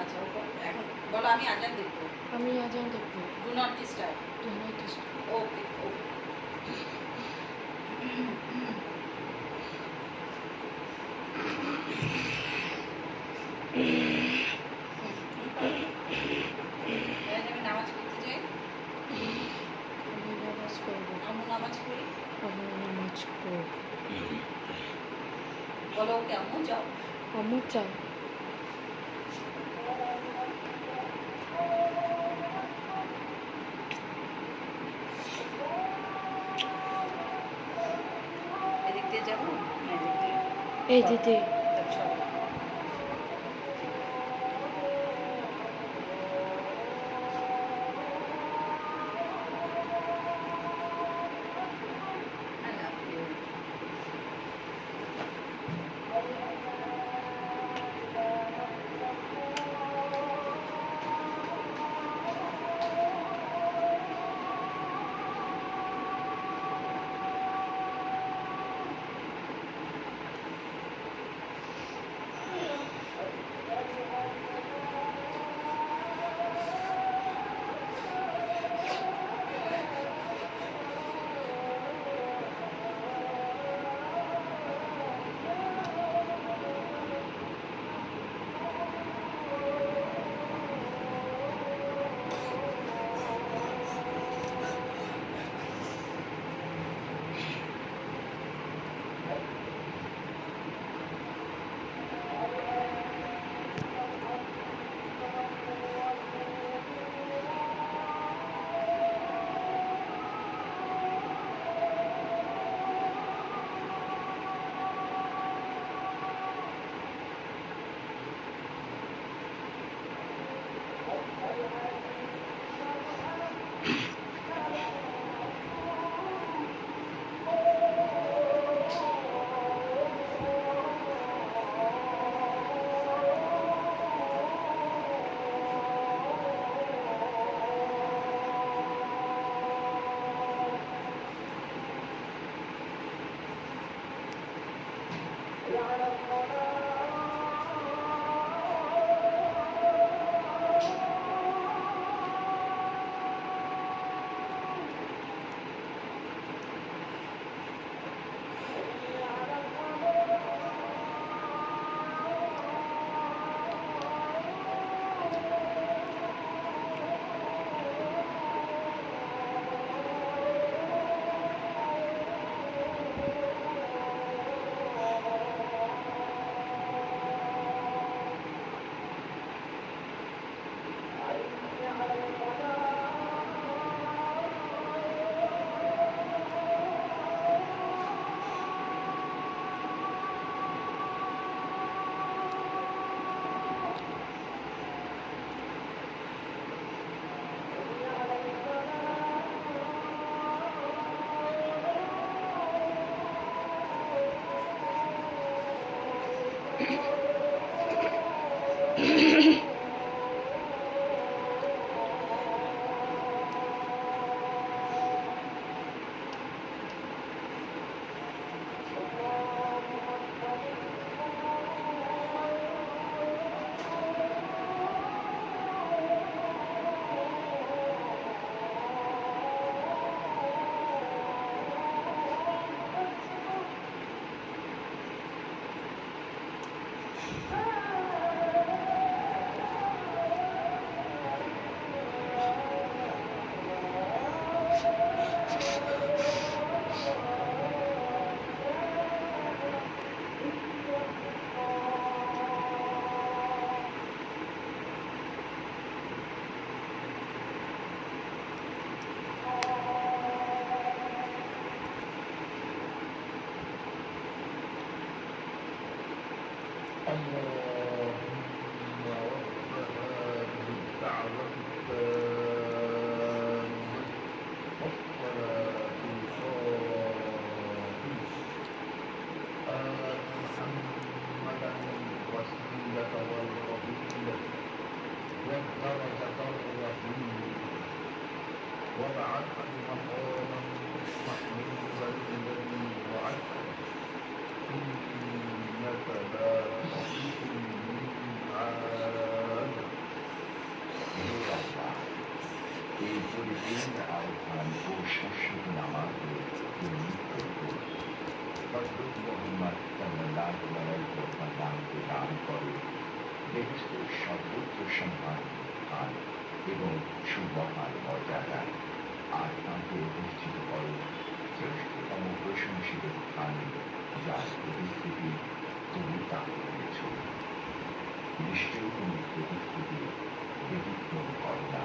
আচ্ছা এখন বলো আমি আজান দেখবো। আমি আজান দেখবো। Do not disturb. Do not disturb. Okay okay. আমি নামাজ পড়তে যাই। আমি নামাজ পড়বো। আমি নামাজ পড়ি। আমি নামাজ পড়ব। বলো ওকে আম্মু যাও। আম্মু যাও। এদিক দিয়ে যাবো না এদিক দিয়ে? এই দিদি আচ্ছা I love you. اللهم رب هذه الدعوة التامة والصلاة القائمة آت محمدا الوسيلة والفضيلة والدرجة الرفيعة وابعثه مقاما محمودا الذي وعدته إنك لا تخلف الميعاد উপরে দিন আহ্বান ও শস্যকে নামাকে হযরত মুহাম্মদ সাল্লাল্লাহু আলাইহি ওয়াসাল্লামকে দান করে বেহেশতের সর্বোচ্চ সম্মান স্থান এবং সুবহান মর্যাদা, আর তাঁকে অধিষ্ঠিত করে শ্রেষ্ঠতম প্রশংসিত স্থানে, যার প্রতিশ্রুতি তুমি তাকে দিয়েছ। নিশ্চয়ই তুমি প্রতিশ্রুতি ব্যতিক্রম করো না।